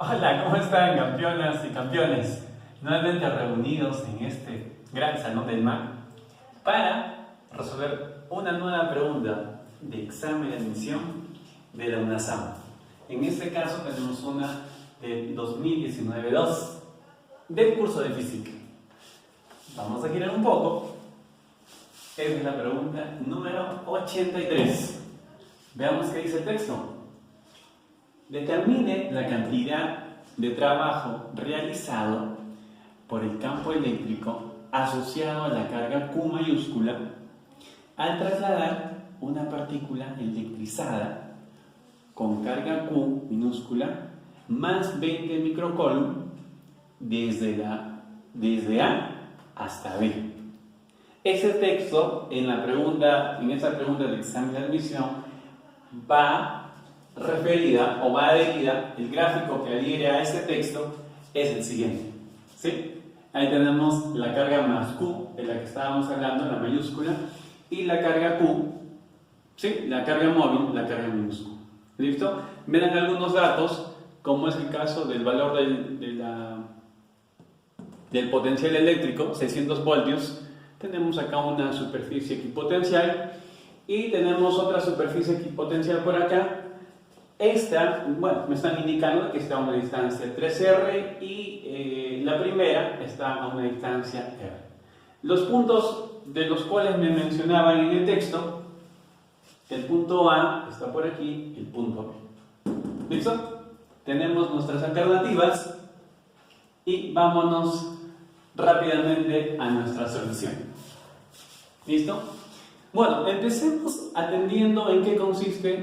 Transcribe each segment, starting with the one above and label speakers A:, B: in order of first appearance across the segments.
A: Hola, ¿cómo están, campeonas y campeones? Nuevamente reunidos en este gran salón del MAC para resolver una nueva pregunta de examen de admisión de la UNASAM. En este caso tenemos una del 2019-2 del curso de física. Vamos a girar un poco. Esta es la pregunta número 83. Veamos qué dice el texto. Determine la cantidad de trabajo realizado por el campo eléctrico asociado a la carga Q mayúscula al trasladar una partícula electrizada con carga Q minúscula más 20 microcoulomb desde A hasta B. Ese texto en esa pregunta de examen de admisión va referida o va adherida, el gráfico que adhiere a este texto es el siguiente, ¿sí? Ahí tenemos la carga más Q, de la que estábamos hablando, la mayúscula, y la carga Q, ¿sí? La carga móvil, la carga minúscula. ¿Listo? Verán algunos datos, como es el caso del valor del potencial eléctrico, 600 voltios. Tenemos acá una superficie equipotencial y tenemos otra superficie equipotencial por acá. Esta, bueno, me están indicando que está a una distancia 3R y la primera está a una distancia R. Los puntos de los cuales me mencionaban en el texto, el punto A está por aquí, el punto B. ¿Listo? Tenemos nuestras alternativas y vámonos rápidamente a nuestra solución. ¿Listo? Bueno, empecemos atendiendo en qué consiste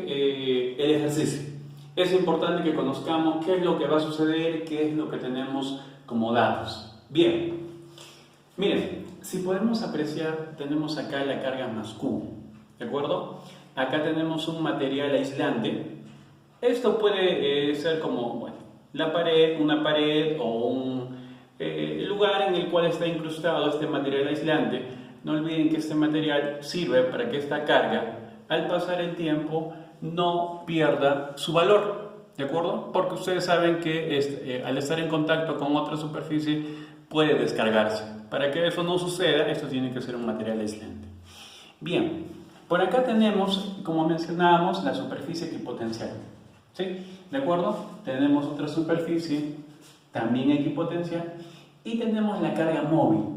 A: el ejercicio. Es importante que conozcamos qué es lo que va a suceder, qué es lo que tenemos como datos. Bien, miren, si podemos apreciar, tenemos acá la carga más Q, ¿de acuerdo? Acá tenemos un material aislante. Esto puede ser como, bueno, una pared o un lugar en el cual está incrustado este material aislante. No olviden que este material sirve para que esta carga, al pasar el tiempo, no pierda su valor, ¿de acuerdo? Porque ustedes saben que al estar en contacto con otra superficie puede descargarse. Para que eso no suceda, esto tiene que ser un material aislante. Bien, por acá tenemos, como mencionábamos, la superficie equipotencial, ¿sí? ¿De acuerdo? Tenemos otra superficie, también equipotencial, y tenemos la carga móvil.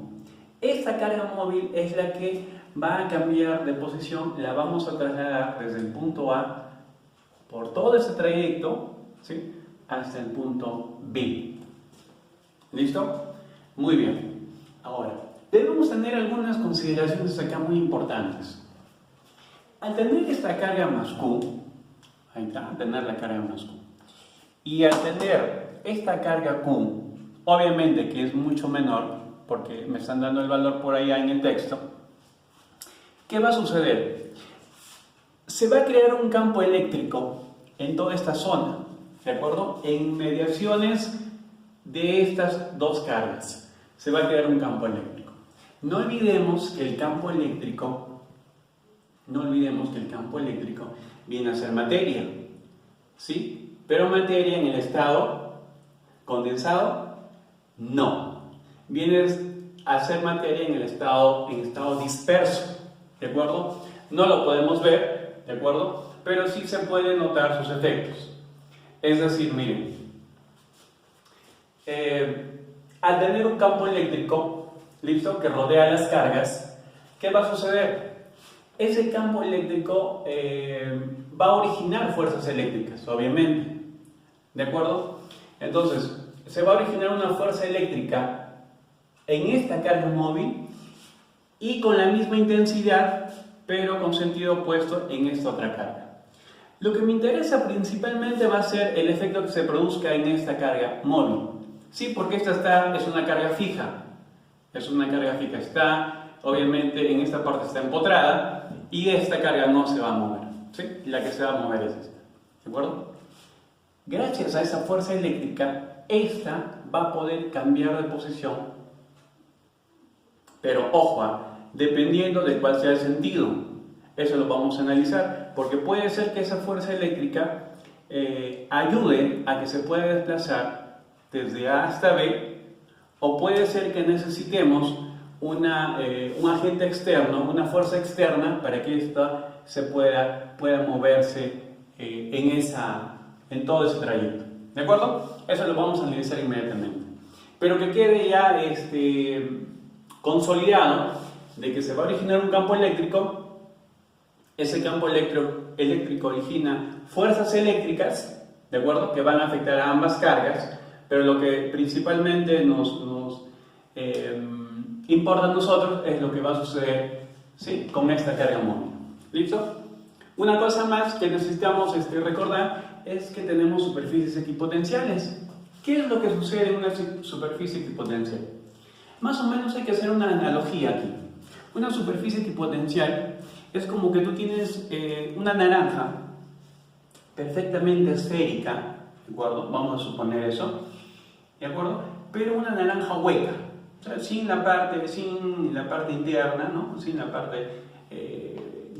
A: Esta carga móvil es la que va a cambiar de posición, la vamos a trasladar desde el punto A por todo ese trayecto, ¿sí?, hasta el punto B. ¿Listo? Muy bien. Ahora, debemos tener algunas consideraciones acá muy importantes. Al tener esta carga más Q, ahí está, al tener la carga más Q, y al tener esta carga Q, obviamente que es mucho menor, porque me están dando el valor por allá en el texto, ¿qué va a suceder? Se va a crear un campo eléctrico en toda esta zona, ¿de acuerdo? En mediaciones de estas dos cargas se va a crear un campo eléctrico. No olvidemos que el campo eléctrico viene a ser materia, ¿sí? Pero materia en el estado condensado, no. Viene a ser materia en estado disperso, ¿de acuerdo? No lo podemos ver, ¿de acuerdo? Pero sí se pueden notar sus efectos. Es decir, miren, al tener un campo eléctrico, ¿listo?, que rodea las cargas, ¿qué va a suceder? Ese campo eléctrico va a originar fuerzas eléctricas, obviamente, ¿de acuerdo? Entonces, se va a originar una fuerza eléctrica en esta carga móvil y con la misma intensidad, pero con sentido opuesto en esta otra carga. Lo que me interesa principalmente va a ser el efecto que se produzca en esta carga móvil. Sí, porque esta es una carga fija. Es una carga fija. Está, obviamente, en esta parte está empotrada y esta carga no se va a mover. ¿Sí? La que se va a mover es esta. ¿De acuerdo? Gracias a esa fuerza eléctrica, esta va a poder cambiar de posición. Pero ojo, dependiendo de cuál sea el sentido, eso lo vamos a analizar, porque puede ser que esa fuerza eléctrica ayude a que se pueda desplazar desde A hasta B, o puede ser que necesitemos un agente externo, una fuerza externa para que ésta pueda moverse en todo ese trayecto. ¿De acuerdo? Eso lo vamos a analizar inmediatamente. Pero que quede ya consolidado de que se va a originar un campo eléctrico. Ese campo eléctrico origina fuerzas eléctricas, ¿de acuerdo?, que van a afectar a ambas cargas, pero lo que principalmente nos importa a nosotros es lo que va a suceder, ¿sí?, con esta carga móvil. ¿Listo? Una cosa más que necesitamos recordar es que tenemos superficies equipotenciales. ¿Qué es lo que sucede en una superficie equipotencial? Más o menos hay que hacer una analogía aquí. Una superficie equipotencial es como que tú tienes una naranja perfectamente esférica, ¿de acuerdo? Vamos a suponer eso, ¿de acuerdo? Pero una naranja hueca, o sea, sin la parte interna, ¿no? Sin la parte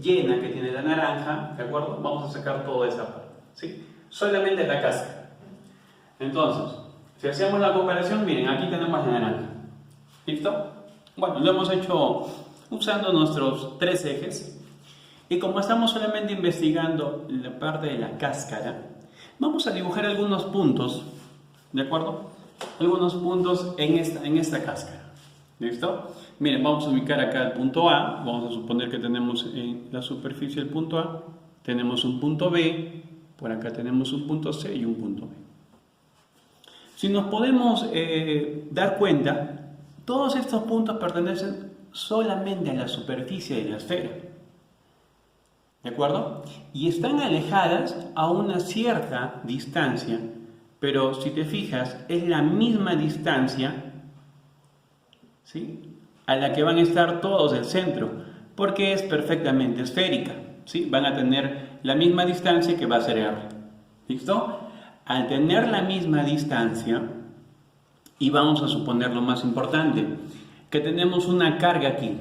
A: llena que tiene la naranja, ¿de acuerdo? Vamos a sacar toda esa parte, ¿sí? Solamente la cáscara. Entonces, si hacemos la comparación, miren, aquí tenemos la naranja. ¿Listo? Bueno, lo hemos hecho usando nuestros 3 ejes. Y como estamos solamente investigando la parte de la cáscara, vamos a dibujar algunos puntos, ¿de acuerdo? Algunos puntos en esta cáscara. ¿Listo? Miren, vamos a ubicar acá el punto A. Vamos a suponer que tenemos en la superficie el punto A. Tenemos un punto B. Por acá tenemos un punto C y un punto B. Si nos podemos dar cuenta, todos estos puntos pertenecen solamente a la superficie de la esfera. ¿De acuerdo? Y están alejadas a una cierta distancia, pero si te fijas, es la misma distancia, ¿sí?, a la que van a estar todos del centro, porque es perfectamente esférica, ¿sí? Van a tener la misma distancia que va a ser R. ¿Listo? Al tener la misma distancia, y vamos a suponer lo más importante, que tenemos una carga aquí,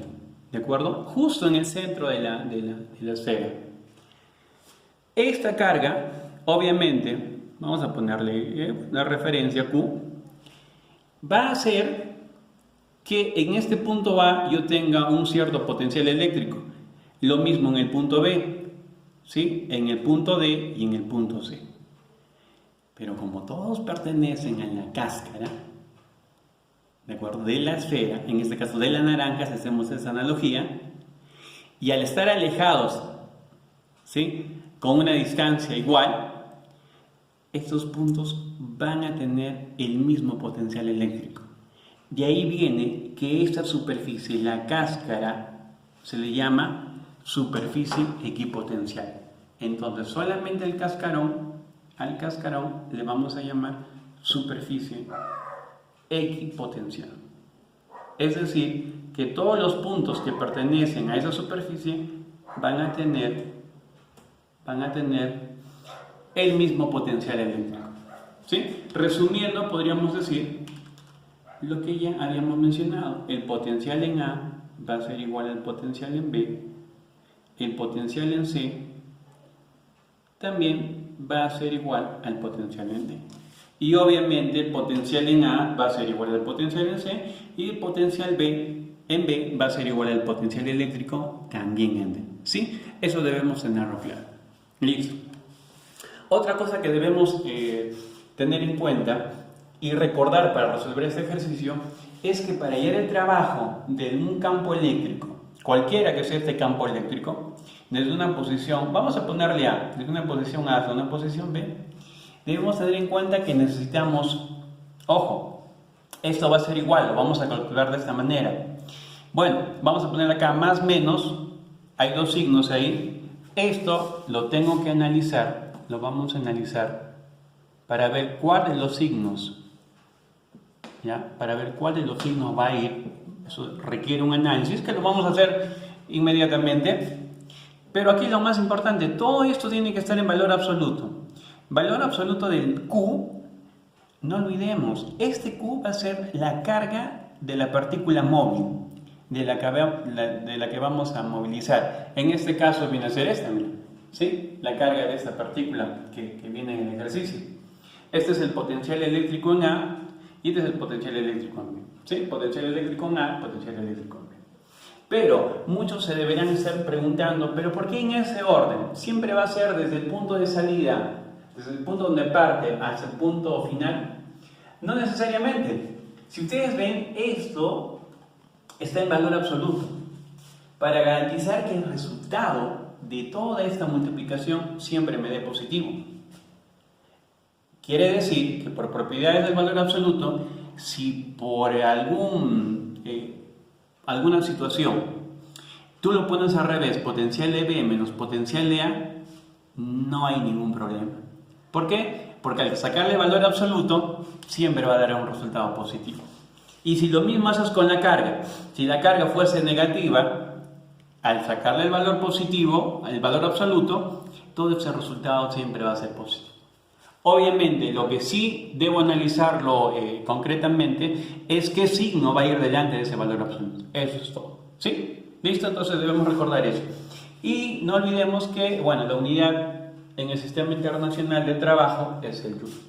A: ¿de acuerdo? Justo en el centro de la esfera. Esta carga, obviamente, vamos a ponerle una referencia Q, va a hacer que en este punto A yo tenga un cierto potencial eléctrico. Lo mismo en el punto B, ¿sí?, en el punto D y en el punto C. Pero como todos pertenecen a la cáscara, ¿de acuerdo?, de la esfera, en este caso de la naranja, si hacemos esa analogía, y al estar alejados, ¿sí?, con una distancia igual, estos puntos van a tener el mismo potencial eléctrico. De ahí viene que esta superficie, la cáscara, se le llama superficie equipotencial. Entonces, solamente al cascarón le vamos a llamar superficie equipotencial. Es decir, que todos los puntos que pertenecen a esa superficie van a tener el mismo potencial eléctrico. ¿Sí? Resumiendo, podríamos decir lo que ya habíamos mencionado. El potencial en A va a ser igual al potencial en B. El potencial en C también va a ser igual al potencial en D. Y obviamente el potencial en A va a ser igual al potencial en C, y el potencial en B va a ser igual al potencial eléctrico también en D. ¿Sí? Eso debemos tenerlo claro. Listo. Otra cosa que debemos tener en cuenta y recordar para resolver este ejercicio es que para hallar el trabajo de un campo eléctrico, cualquiera que sea este campo eléctrico, desde una posición, vamos a ponerle A, desde una posición A hasta una posición B, debemos tener en cuenta que necesitamos, ojo, esto va a ser igual, lo vamos a calcular de esta manera. Bueno, vamos a poner acá más menos, hay 2 signos ahí, esto lo tengo que analizar, lo vamos a analizar para ver cuál de los signos, ¿ya? Para ver cuál de los signos va a ir, eso requiere un análisis que lo vamos a hacer inmediatamente, pero aquí lo más importante, todo esto tiene que estar en valor absoluto. Valor absoluto del Q, no olvidemos, este Q va a ser la carga de la partícula móvil, de la que vamos a movilizar. En este caso viene a ser esta, mira. ¿sí? La carga de esta partícula que viene en el ejercicio. Este es el potencial eléctrico en A y este es el potencial eléctrico en B. ¿Sí? Potencial eléctrico en A, potencial eléctrico en B. Pero muchos se deberían estar preguntando, ¿pero por qué en ese orden? Siempre va a ser desde el punto de salida, desde el punto donde parte hasta el punto final. No necesariamente. Si ustedes ven, esto está en valor absoluto, para garantizar que el resultado de toda esta multiplicación siempre me dé positivo. Quiere decir que por propiedades del valor absoluto, si por alguna situación tú lo pones al revés, potencial de B menos potencial de A, no hay ningún problema. ¿Por qué? Porque al sacarle valor absoluto, siempre va a dar un resultado positivo. Y si lo mismo haces con la carga, si la carga fuese negativa, al sacarle el valor positivo, el valor absoluto, todo ese resultado siempre va a ser positivo. Obviamente, lo que sí debo analizarlo concretamente es qué signo va a ir delante de ese valor absoluto. Eso es todo. ¿Sí? ¿Listo? Entonces debemos recordar eso. Y no olvidemos que, bueno, la unidad en el Sistema Internacional de Trabajo es el Joule.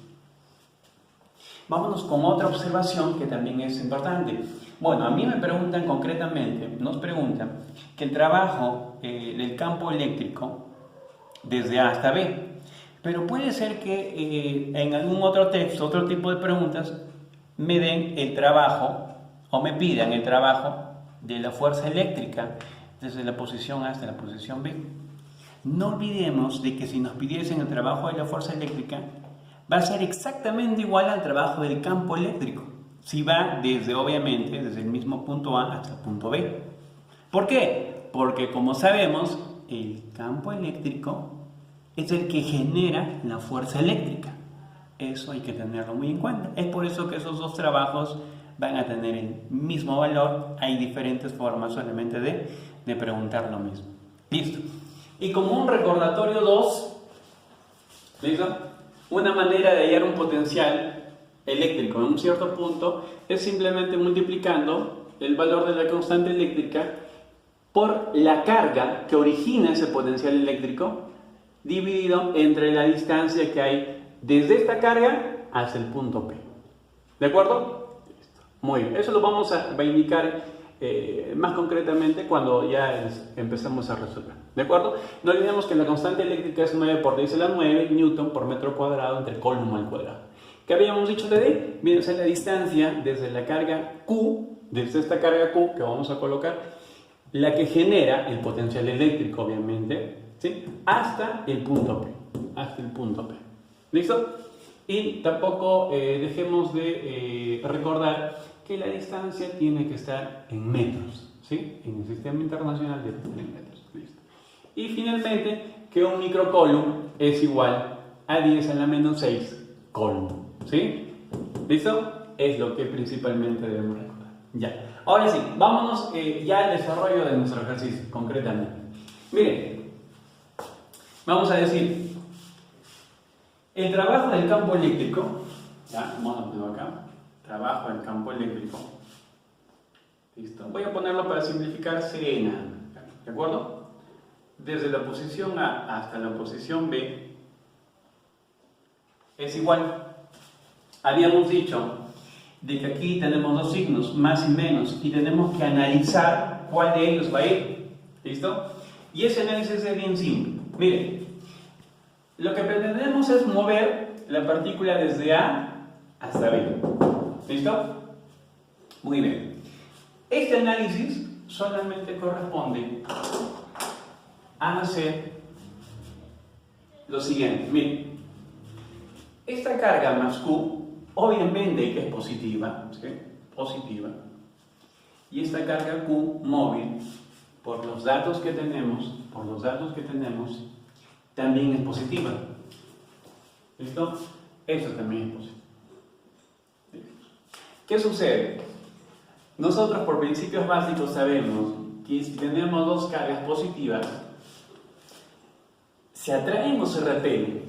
A: Vámonos con otra observación que también es importante. Bueno, a mí me preguntan concretamente, nos preguntan que el trabajo del campo eléctrico desde A hasta B. Pero puede ser que en algún otro texto, otro tipo de preguntas, me den el trabajo o me pidan el trabajo de la fuerza eléctrica desde la posición A hasta la posición B. No olvidemos de que si nos pidiesen el trabajo de la fuerza eléctrica, va a ser exactamente igual al trabajo del campo eléctrico, si va desde, obviamente, desde el mismo punto A hasta el punto B. ¿Por qué? Porque como sabemos, el campo eléctrico es el que genera la fuerza eléctrica. Eso hay que tenerlo muy en cuenta. Es por eso que esos dos trabajos van a tener el mismo valor. Hay diferentes formas solamente de preguntar lo mismo. Listo. Y como un recordatorio 2, ¿listo? Una manera de hallar un potencial eléctrico en un cierto punto es simplemente multiplicando el valor de la constante eléctrica por la carga que origina ese potencial eléctrico dividido entre la distancia que hay desde esta carga hasta el punto P. ¿De acuerdo? Muy bien. Eso lo vamos a indicar más concretamente cuando ya empecemos a resolver. ¿De acuerdo? No olvidemos que la constante eléctrica es 9 por 10 a la 9 newton por metro cuadrado entre coulomb al cuadrado. ¿Qué habíamos dicho de D? Viene a ser la distancia desde la carga Q, desde esta carga Q que vamos a colocar, la que genera el potencial eléctrico, obviamente, ¿sí? Hasta el punto P. Hasta el punto P. ¿Listo? Y tampoco dejemos de recordar que la distancia tiene que estar en metros, ¿sí? En el Sistema Internacional de metros. ¿Listo? Y finalmente, que un microcoulomb es igual a 10 a la menos 6 coulomb, ¿sí? ¿Listo? Es lo que principalmente debemos recordar. Ya. Ahora sí, vámonos ya al desarrollo de nuestro ejercicio, concretamente. Miren, vamos a decir, el trabajo del campo eléctrico, ya, vamos a ponerlo acá, trabajo del campo eléctrico, listo, voy a ponerlo para simplificar Serena, ¿de acuerdo? Desde la posición A hasta la posición B es igual. Habíamos dicho de que aquí tenemos dos signos, más y menos, y tenemos que analizar cuál de ellos va a ir, ¿listo? Y ese análisis es bien simple. Miren, lo que pretendemos es mover la partícula desde A hasta B, ¿listo? Muy bien. Este análisis solamente corresponde a hacer lo siguiente. Miren, esta carga más Q, obviamente que es positiva, ¿sí? Positiva. Y esta carga Q móvil, por los datos que tenemos, también es positiva. ¿Listo? Eso también es positivo. ¿Qué sucede? Nosotros por principios básicos sabemos que si tenemos dos cargas positivas, se atraen o se repelen.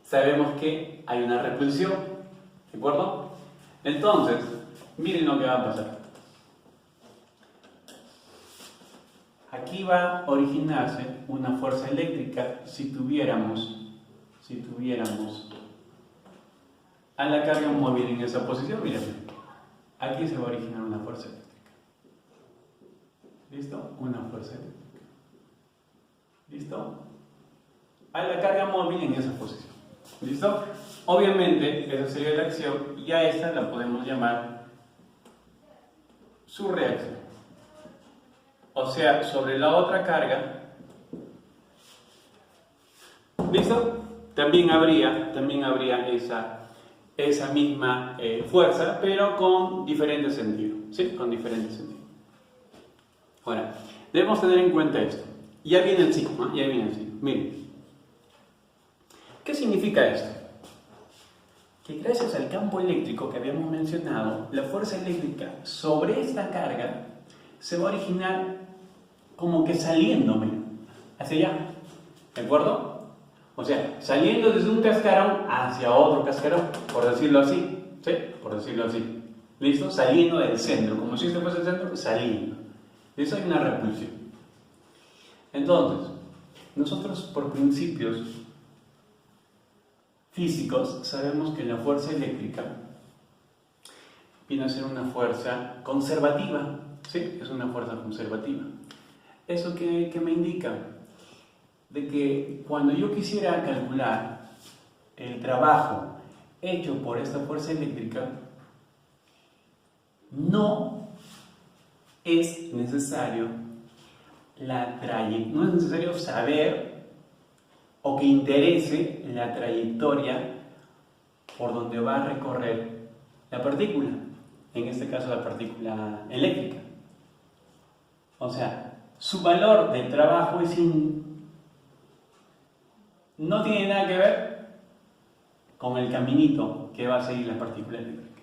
A: Sabemos que hay una repulsión, ¿de acuerdo? Entonces, miren lo que va a pasar. aquí va a originarse una fuerza eléctrica si tuviéramos a la carga móvil en esa posición. Miren, aquí se va a originar una fuerza eléctrica. ¿Listo? Una fuerza eléctrica. ¿Listo? A la carga móvil en esa posición. ¿Listo? Obviamente, esa sería la acción y a esta la podemos llamar su reacción. O sea, sobre la otra carga. ¿Listo? También habría esa misma fuerza, pero con diferente sentido. ¿Sí? Con diferente sentido. Ahora, debemos tener en cuenta esto. Ya viene el signo, ya viene el signo. Miren. ¿Qué significa esto? Que gracias al campo eléctrico que habíamos mencionado, la fuerza eléctrica sobre esta carga se va a originar como que saliendo, miren, hacia allá. ¿De acuerdo? O sea, saliendo desde un cascarón hacia otro cascarón, por decirlo así. ¿Sí? Por decirlo así. ¿Listo? Saliendo del centro, como si este fuese el centro, saliendo. Eso hay una repulsión. Entonces, nosotros por principios físicos sabemos que la fuerza eléctrica viene a ser una fuerza conservativa. ¿Sí? Es una fuerza conservativa. ¿Eso qué me indica? De que cuando yo quisiera calcular el trabajo hecho por esta fuerza eléctrica, no es necesario no es necesario saber o que interese la trayectoria por donde va a recorrer la partícula, en este caso la partícula eléctrica. O sea, su valor del trabajo no tiene nada que ver con el caminito que va a seguir la partícula eléctrica.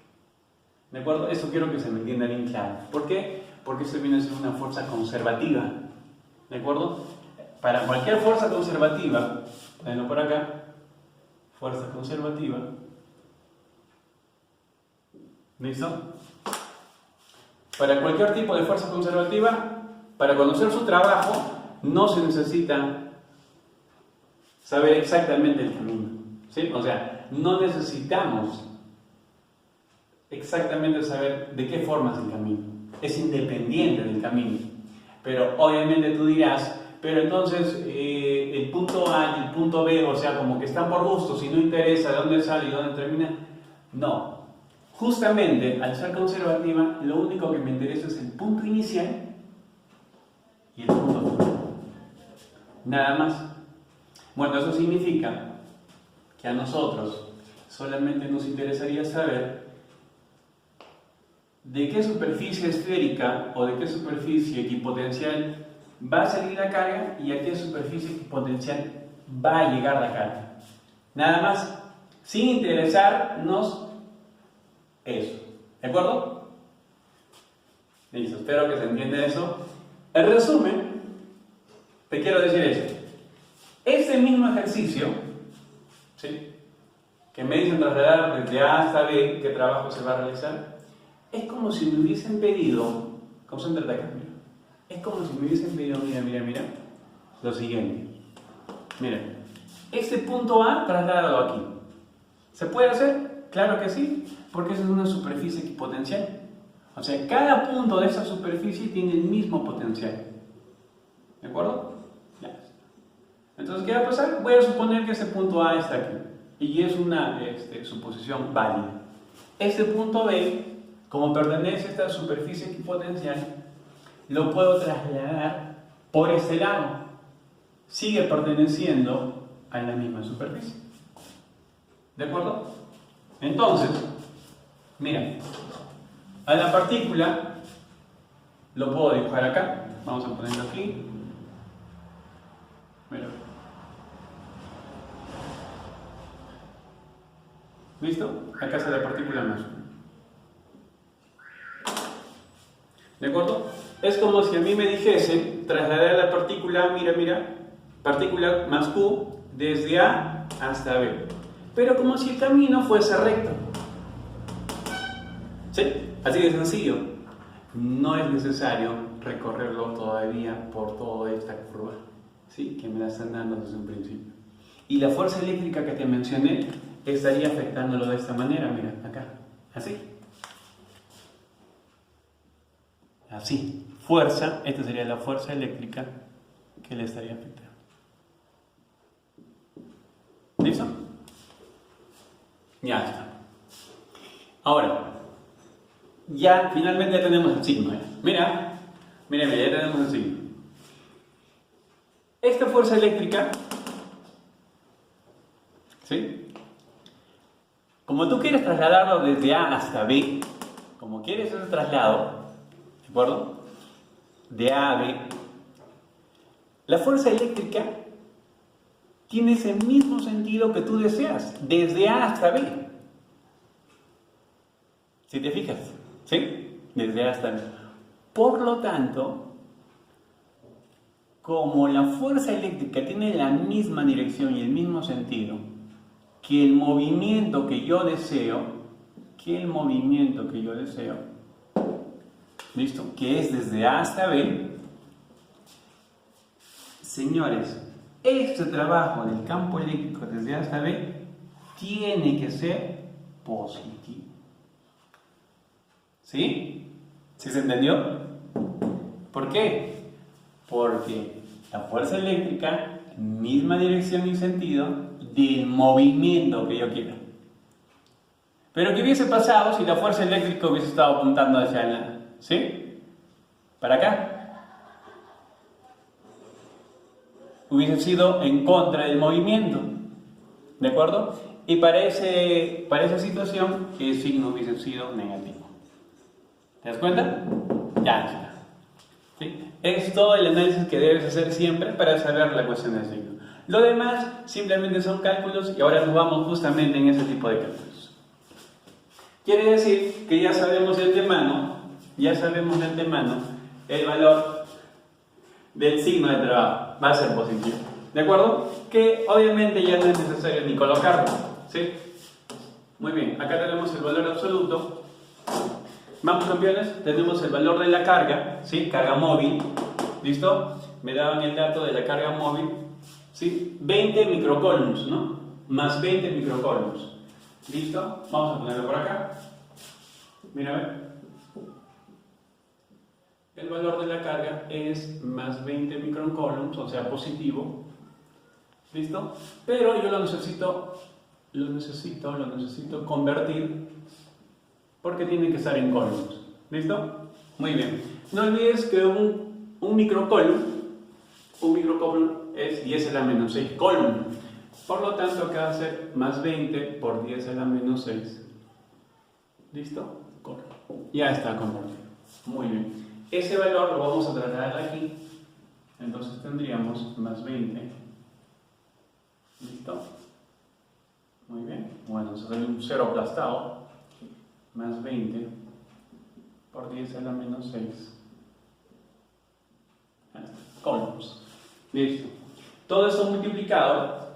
A: ¿De acuerdo? Eso quiero que se me entienda bien claro. ¿Por qué? Porque esto viene a ser una fuerza conservativa. ¿De acuerdo? Para cualquier fuerza conservativa, bueno, por acá, fuerza conservativa, ¿listo? Para cualquier tipo de fuerza conservativa, para conocer su trabajo, no se necesita saber exactamente el camino, ¿sí? O sea, no necesitamos exactamente saber de qué forma es el camino. Es independiente del camino. Pero obviamente tú dirás, pero entonces el punto A y el punto B, o sea, como que están por gusto, si no interesa de dónde sale y dónde termina. No. Justamente, al ser conservativa, lo único que me interesa es el punto inicial y el punto final. Nada más. Bueno, eso significa que a nosotros solamente nos interesaría saber de qué superficie esférica o de qué superficie equipotencial va a salir la carga y a qué superficie equipotencial va a llegar la carga. Nada más, sin interesarnos eso. ¿De acuerdo? Listo, espero que se entienda eso. En resumen, te quiero decir eso. Este mismo ejercicio, ¿sí?, que me dicen trasladar desde A hasta B, qué trabajo se va a realizar, es como si me hubiesen pedido, concéntrate acá, mira, es como si me hubiesen pedido, mira, lo siguiente. Mira, este punto A trasladado aquí. ¿Se puede hacer? Claro que sí, porque esa es una superficie equipotencial. O sea, cada punto de esa superficie tiene el mismo potencial. ¿De acuerdo? Ya. Entonces, ¿qué va a pasar? Voy a suponer que ese punto A está aquí. Y es una suposición válida. Este punto B, como pertenece a esta superficie equipotencial, lo puedo trasladar por este lado. Sigue perteneciendo a la misma superficie. ¿De acuerdo? Entonces, mira, a la partícula lo puedo dibujar acá. Vamos a ponerlo aquí. Mira. ¿Listo? Acá está la partícula más 1. ¿De acuerdo? Es como si a mí me dijesen trasladar la partícula, mira, partícula más Q desde A hasta B. Pero como si el camino fuese recto. ¿Sí? Así de sencillo. No es necesario recorrerlo todavía por toda esta curva, ¿sí? Que me la están dando desde un principio. Y la fuerza eléctrica que te mencioné estaría afectándolo de esta manera, mira, acá, así. Así, fuerza, esta sería la fuerza eléctrica que le estaría afectando. ¿Listo? Ya está. Ahora, ya finalmente ya tenemos el signo. Mira, ya tenemos el signo. Esta fuerza eléctrica, ¿sí? Como tú quieres trasladarlo desde A hasta B, como quieres ese traslado, ¿de acuerdo? De A a B, la fuerza eléctrica tiene ese mismo sentido que tú deseas, desde A hasta B. Si te fijas, ¿sí? Desde A hasta B. Por lo tanto, como la fuerza eléctrica tiene la misma dirección y el mismo sentido que el movimiento que yo deseo, ¿listo? Que es desde A hasta B, señores, este trabajo del campo eléctrico desde A hasta B tiene que ser positivo. ¿Sí? ¿Sí se entendió? ¿Por qué? Porque la fuerza eléctrica, misma dirección y sentido del movimiento que yo quiera. Pero ¿qué hubiese pasado si la fuerza eléctrica hubiese estado apuntando hacia la, ¿sí? Para acá. Hubiese sido en contra del movimiento. ¿De acuerdo? Y para esa situación, el signo hubiese sido negativo. ¿Te das cuenta? Ya está. ¿Sí? Es todo el análisis que debes hacer siempre para saber la cuestión del signo. Lo demás simplemente son cálculos y ahora nos vamos justamente en ese tipo de cálculos. Quiere decir que ya sabemos de antemano el valor del signo de trabajo. Va a ser positivo. ¿De acuerdo? Que obviamente ya no es necesario ni colocarlo. ¿Sí? Muy bien, acá tenemos el valor absoluto. Vamos, campeones, tenemos el valor de la carga, ¿sí? Carga móvil, ¿listo? Me daban el dato de la carga móvil, ¿sí? 20 microcoulombs, ¿no? Más 20 microcoulombs, ¿listo? Vamos a ponerlo por acá. Mira, a ver. El valor de la carga es más 20 microcoulombs, o sea, positivo, ¿listo? Pero yo lo necesito convertir porque tiene que estar en coulombs. ¿Listo? Muy bien. No olvides que un microcoulomb es 10 a la menos 6 coulomb. Por lo tanto, acá va a ser más 20 por 10 a la menos 6. ¿Listo? Ya está convertido. Muy bien. Ese valor lo vamos a trasladar aquí. Entonces tendríamos más 20. ¿Listo? Muy bien. Bueno, se sale un 0 aplastado. Más 20 por 10 a la menos 6 coulombs. Listo. Todo esto multiplicado,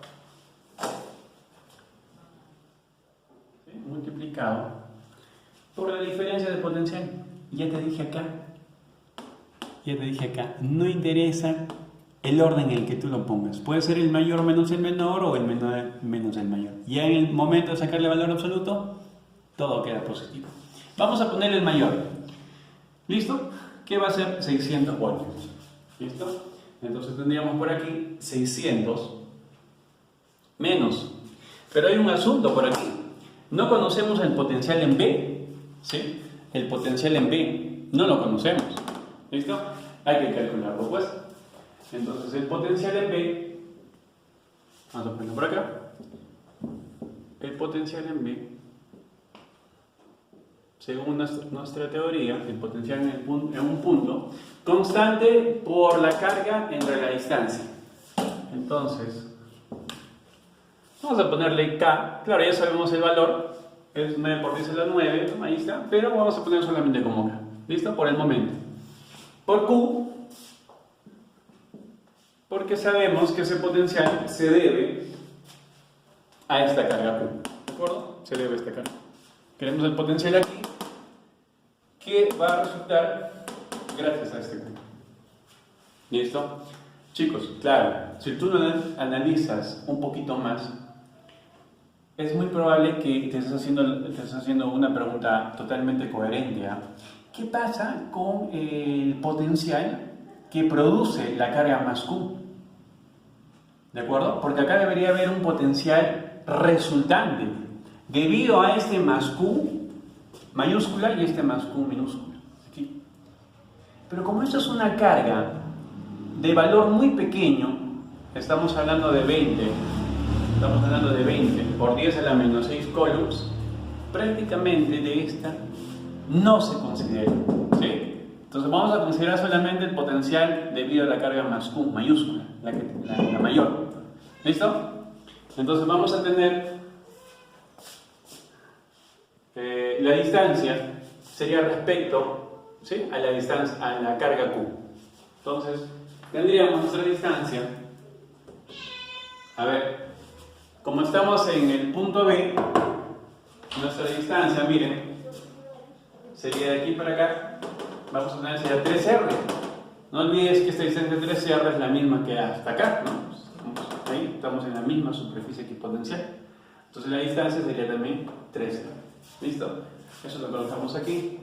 A: ¿sí? Multiplicado por la diferencia de potencial. Ya te dije acá, no interesa el orden en el que tú lo pongas. Puede ser el mayor menos el menor o el menor menos el mayor. Ya en el momento de sacarle valor absoluto, todo queda positivo. Vamos a poner el mayor. ¿Listo? Que va a ser 600 voltios. ¿Listo? Entonces tendríamos por aquí 600 menos. Pero hay un asunto por aquí. No conocemos el potencial en B. ¿Sí? El potencial en B no lo conocemos. ¿Listo? Hay que calcularlo pues. Entonces el potencial en B, vamos a ponerlo por acá. El potencial en B, según nuestra teoría, el potencial en un punto constante por la carga entre la distancia. Entonces, vamos a ponerle K. Claro, ya sabemos el valor, es 9 por 10 a la 9, ahí está, pero vamos a poner solamente como K. ¿Listo? Por el momento. Por Q, porque sabemos que ese potencial se debe a esta carga Q. ¿De acuerdo? Se debe a esta carga. Queremos el potencial aquí, que va a resultar gracias a este Q. ¿Listo? Chicos, claro, si tú analizas un poquito más, es muy probable que te estés haciendo una pregunta totalmente coherente. ¿Ah? ¿Qué pasa con el potencial que produce la carga más Q? ¿De acuerdo? Porque acá debería haber un potencial resultante debido a este más Q mayúscula y este más Q minúscula. Aquí. Pero como esto es una carga de valor muy pequeño, estamos hablando de 20 por 10 a la menos 6 coulombs, prácticamente de esta no se considera. ¿Sí? Entonces vamos a considerar solamente el potencial debido a la carga más Q mayúscula, la mayor. ¿Listo? Entonces vamos a tener la distancia sería respecto, ¿sí?, a la distancia, a la carga Q. Entonces tendríamos nuestra distancia, a ver, como estamos en el punto B, nuestra distancia, miren, sería de aquí para acá, vamos a tener, sería 3R. No olvides que esta distancia de 3R es la misma que hasta acá, ¿no? Ahí estamos en la misma superficie equipotencial. Entonces la distancia sería también 3R. ¿Listo? Eso lo colocamos aquí.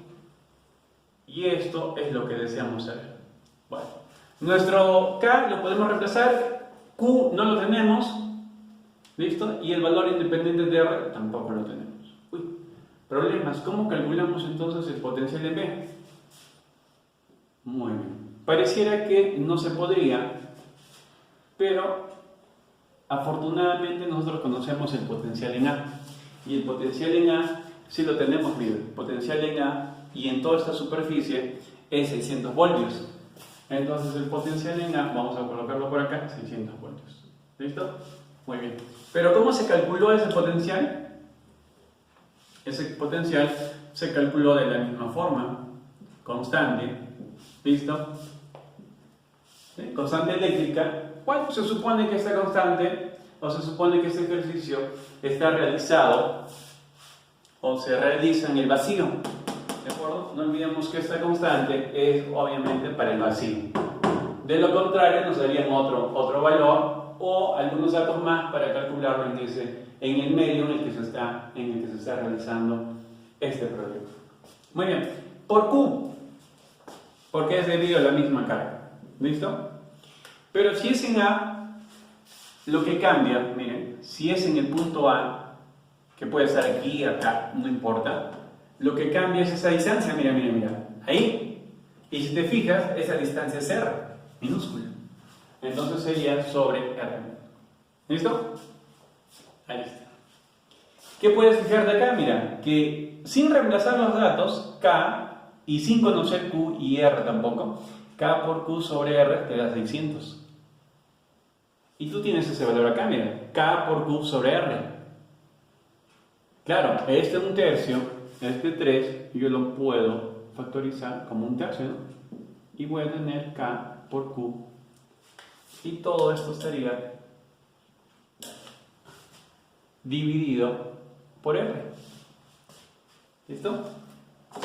A: Y esto es lo que deseamos saber. Bueno, nuestro K lo podemos reemplazar, Q no lo tenemos. ¿Listo? Y el valor independiente de R tampoco lo tenemos. Uy, problemas. ¿Cómo calculamos entonces el potencial en B? Muy bien. Pareciera que no se podría, pero afortunadamente nosotros conocemos el potencial en A. Y el potencial en A sí lo tenemos, miren. El potencial en A y en toda esta superficie es 600 voltios. Entonces el potencial en A, vamos a colocarlo por acá, 600 voltios. ¿Listo? Muy bien. Pero ¿cómo se calculó ese potencial? Ese potencial se calculó de la misma forma, constante. ¿Listo? ¿Sí? Constante eléctrica. ¿Cuál se supone que esta constante, o se supone que este ejercicio está realizado o se realiza en el vacío? ¿De acuerdo? No olvidemos que esta constante es obviamente para el vacío. De lo contrario nos darían otro valor o algunos datos más para calcularlo en el medio en el que se está realizando este proyecto. Muy bien. Por Q, porque es debido a la misma carga. ¿Listo? Pero si es en A, lo que cambia, miren, si es en el punto A, que puede estar aquí, acá, no importa, lo que cambia es esa distancia, mira, ahí. Y si te fijas, esa distancia es R, minúscula. Entonces sería sobre R. ¿Listo? Ahí está. ¿Qué puedes fijar de acá? Mira, que sin reemplazar los datos, K, y sin conocer Q y R tampoco, K por Q sobre R te da 600. Y tú tienes ese valor acá, mira, K por Q sobre R. Claro, este 1/3, este 3, yo lo puedo factorizar como 1/3, ¿no? Y voy a tener K por Q. Y todo esto estaría dividido por R. ¿Listo?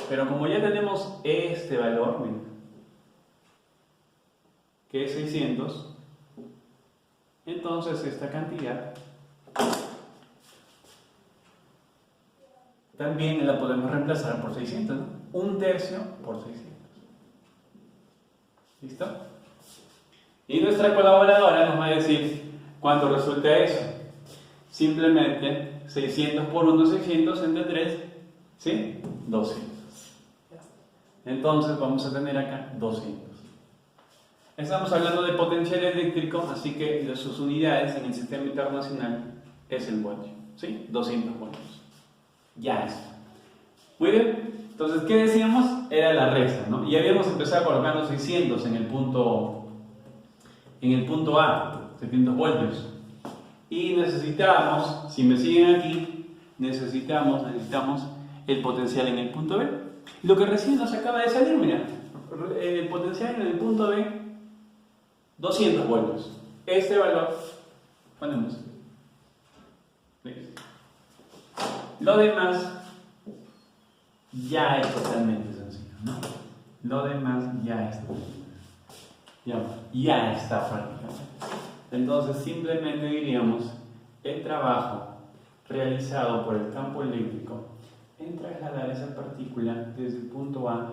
A: Pero como ya tenemos este valor, miren, que es 600, entonces esta cantidad también la podemos reemplazar por 600, ¿no? 1/3 por 600. ¿Listo? Y nuestra colaboradora nos va a decir cuánto resulta eso. Simplemente 600 por 1, 600 entre 3, ¿sí? 200. Entonces vamos a tener acá 200. Estamos hablando de potencial eléctrico, así que sus unidades en el sistema internacional es el voltio, ¿sí? 200 voltios. Ya está. Muy bien. Entonces, ¿qué decíamos? Era la resta, ¿no? Y habíamos empezado colocando 600 en el punto A, 700 voltios. Y necesitamos, si me siguen aquí, necesitamos el potencial en el punto B. Lo que recién nos acaba de salir, mira, el potencial en el punto B, 200 voltios. Este valor, ponemos. Lo demás ya es totalmente sencillo, ¿no? Lo demás ya es totalmente. digamos, ya está prácticamente. Entonces simplemente diríamos el trabajo realizado por el campo eléctrico en trasladar esa partícula desde el punto A